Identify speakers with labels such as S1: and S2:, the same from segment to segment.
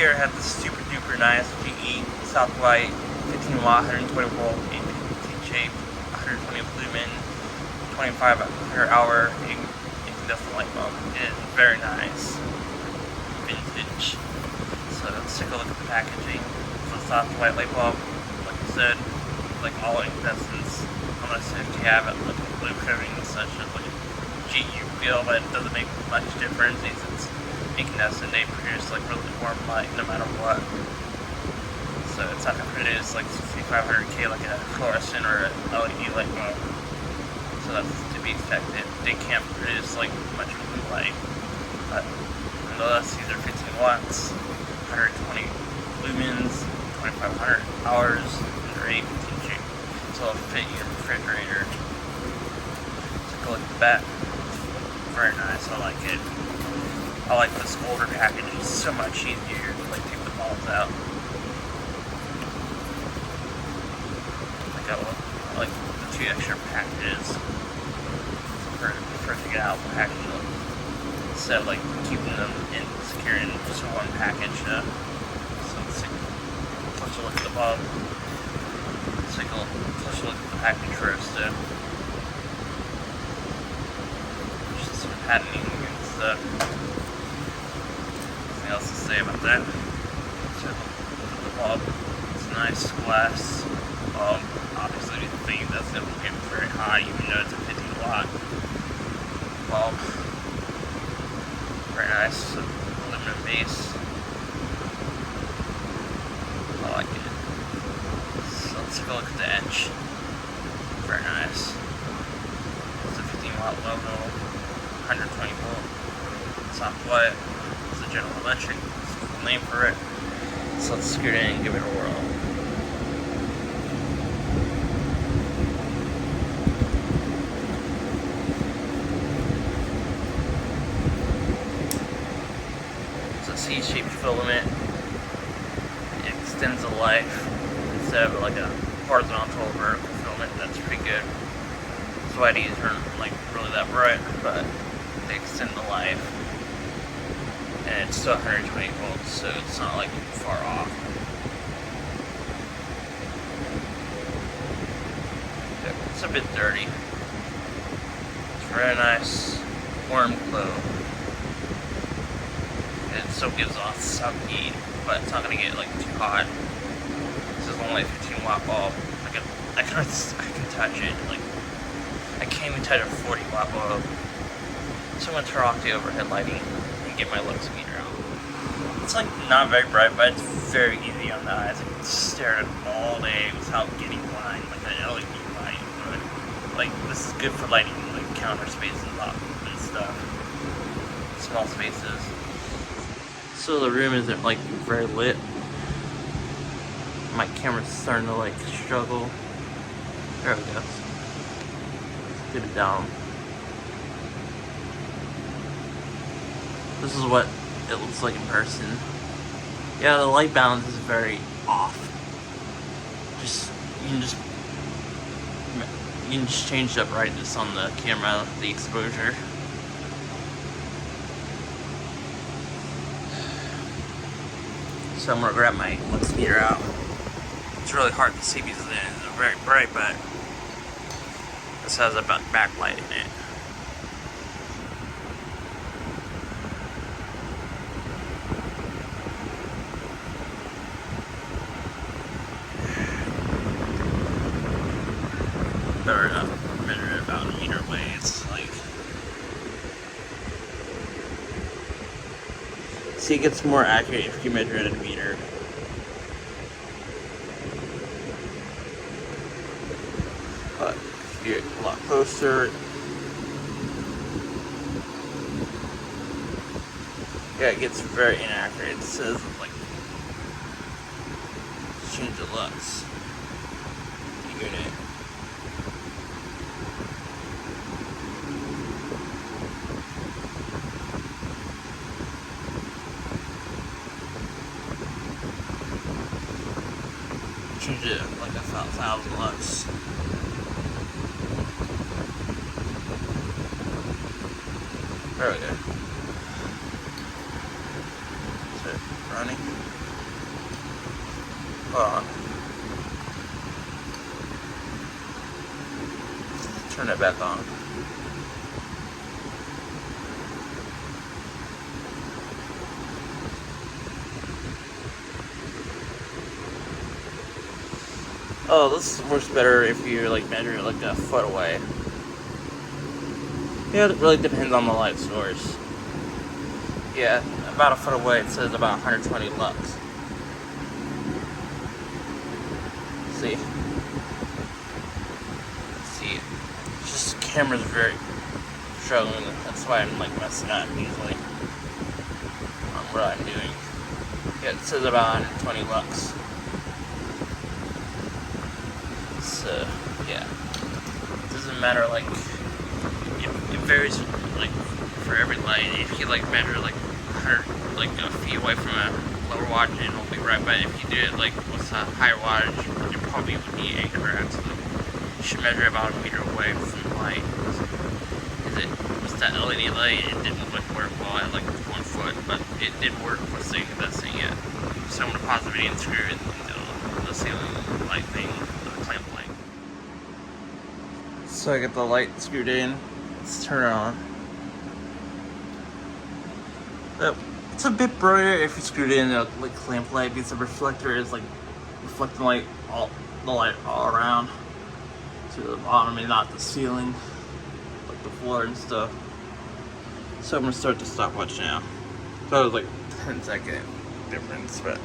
S1: here I have this super duper nice GE Southlight 15 watt 120 volt A15-Shaped 120 lumen 2500 hour incandescent light bulb. It is very nice, vintage. So let's take a look at the packaging. It's a Southlight light bulb, like I said, like all incandescents, unless if you have it like blue coating and such, it's like a GU feel, but it doesn't make much difference because it's incandescent. They produce like really warm light no matter what. So it's not going to produce like 6500K like a fluorescent or an LED light bulb. So that's to be expected. They can't produce like much blue light. But nonetheless, these are 15 watts, 120 lumens, 2500 hours, and they're A15-Shaped. So it'll fit your refrigerator. Take a look at the back. Very nice, I like it. I like this older package, it's so much easier to like take the bulbs out. I like the 2 extra packages for to get out of the package instead of like keeping them in secure in just one package. So let's take a closer look at the bulb. Let's take a closer look at the package first. Just some patterning and stuff. Nothing else to say about that. So the bulb, it's a nice glass bulb. Obviously, you think that's going to get very high, even though it's a 15 watt bulb. Very nice aluminum base. I like it. So let's take a look at the edge. Very nice. It's a 15 watt logo, 120 volt. Southlight. It's a General Electric. It's a cool name for it. So let's scoot in and give it a whirl. C-shaped filament. It extends the life instead of like a horizontal or vertical filament. That's pretty good. That's why these aren't like really that bright, but they extend the life. And it's still 120 volts, so it's not like far off. It's a bit dirty. It's very nice, warm glow. It still gives off some heat, but it's not gonna get like too hot. This is only a 15 watt bulb. I can touch it. Like I can't even touch a 40 watt bulb. So I'm gonna turn off the overhead lighting and get my lux meter out. It's like not very bright, but it's very easy on the eyes. I can stare at it all day without getting blind with an LED light. But, like this is good for lighting like counter spaces and stuff, small spaces. So the room isn't like very lit. My camera's starting to like struggle. There we go. Let's get it down. This is what it looks like in person. Yeah, the light balance is very off. You can just change the brightness on the camera, the exposure. So I'm gonna grab my lux meter out. It's really hard to see because it's very bright, but this has a backlight in it. Better enough, measure it about a meter away. It's like, see, it gets more accurate if you measure it at a meter. But if you get a lot closer, yeah, it gets very inaccurate. It says like change the lux unit. Change it like 1,000 lux. There we go. Is it running? turn it back on. Oh, this works better if you like measure it like a foot away. Yeah, it really depends on the light source. Yeah, about a foot away it says about 120 lux. See, it's just the camera's very struggling. That's why I'm like messing up usually on what I'm doing. Yeah, it says about 120 lux. So yeah, it doesn't matter. Like it varies like for every light. If you like measure like 100 like a feet away from a lower wattage, it'll be right. But if you do it like with a higher wattage, it probably would be incorrect. So you should measure about a meter away from the light. Because it was that LED light, it didn't like work well at like 1 foot, but it did work with the incandescent yet. So I'm gonna pause the video and screw it into the ceiling light thing, the clamp light. So I got the light screwed in. Let's turn it on. It's a bit brighter if you screwed it in a like clamp light, because the reflector is like reflecting light the light all around to the bottom and not the ceiling, like the floor and stuff. So I'm gonna start the stopwatch now. So it was like 10-second difference, but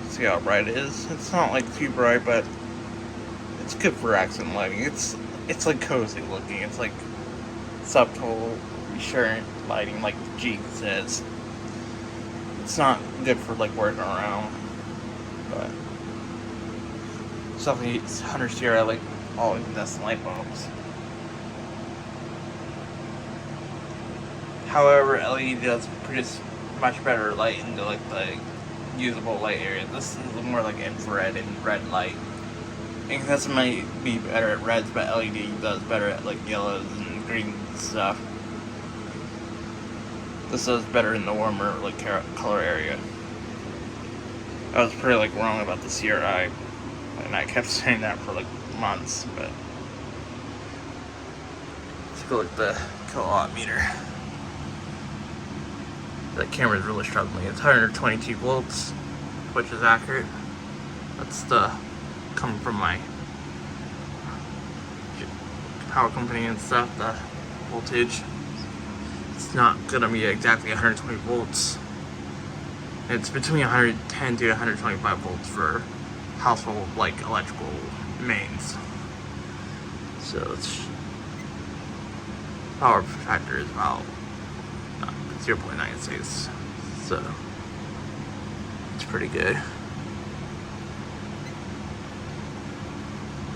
S1: see how bright it is. It's not like too bright, but it's good for accent lighting. It's like cozy looking. It's like subtle, reassuring lighting, like G says. It's not good for like working around, but something 100 Sierra like all incandescent light bulbs. However, LED does produce much better light into like the usable light area. This is more like infrared and red light. Incandescent might be better at reds, but LED does better at like yellows and greens and stuff. This does better in the warmer like color area. I was pretty like wrong about the CRI, and I kept saying that for like months, but let's go look at the kilowatt meter. That camera's really struggling. It's 122 volts, which is accurate. That's the coming from my power company and stuff, the voltage. It's not gonna be exactly 120 volts. It's between 110 to 125 volts for household like electrical mains. So it's power factor is about 0.96. So it's pretty good.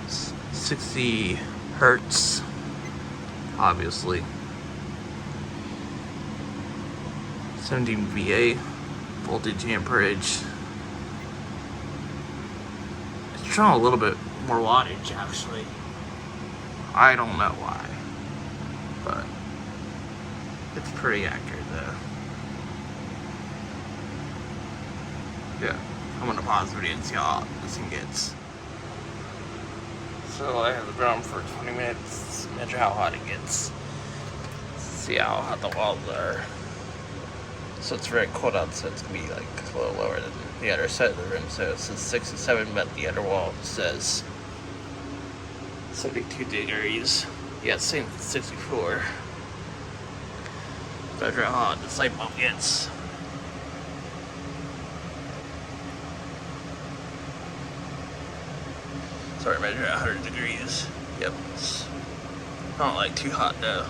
S1: 60 hertz, obviously. 17 VA voltage amperage. It's showing a little bit more wattage actually. I don't know why, but it's pretty accurate though. Yeah, I'm gonna pause the video and see how this thing gets. So I have the drum for 20 minutes, measure how hot it gets. See how hot the walls are. So it's very cold out, so it's gonna be like a little lower than the other side of the room. So it says 67, but the other wall says 72 degrees. Yeah, it's saying 64. Measure how hot this light bulb gets. Sorry, measure at 100 degrees. Yep, it's not like too hot though.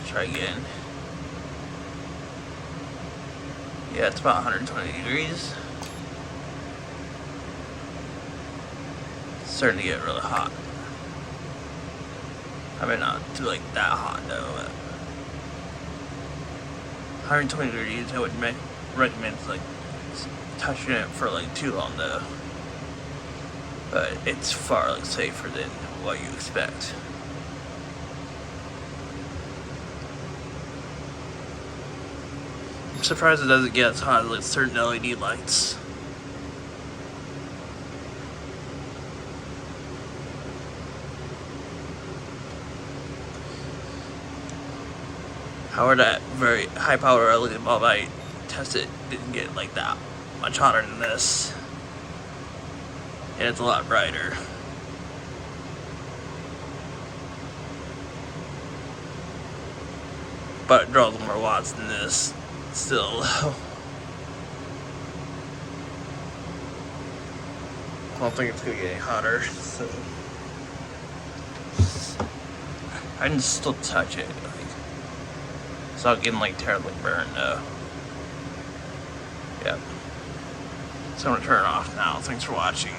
S1: Try again. Yeah, it's about 120 degrees. It's starting to get really hot. I mean, not too like that hot though. But 120 degrees, I would recommend like touching it for like too long though. But it's far like safer than what you expect.
S2: I'm surprised it doesn't get as hot as like certain LED lights. However, that very high power LED bulb I tested didn't get like that much hotter than this. And it's a lot brighter. But it draws more watts than this still. I don't think it's gonna get any hotter, so I can still touch it. It's not getting like terribly burned though. Yep. So I'm gonna turn it off now. Thanks for watching.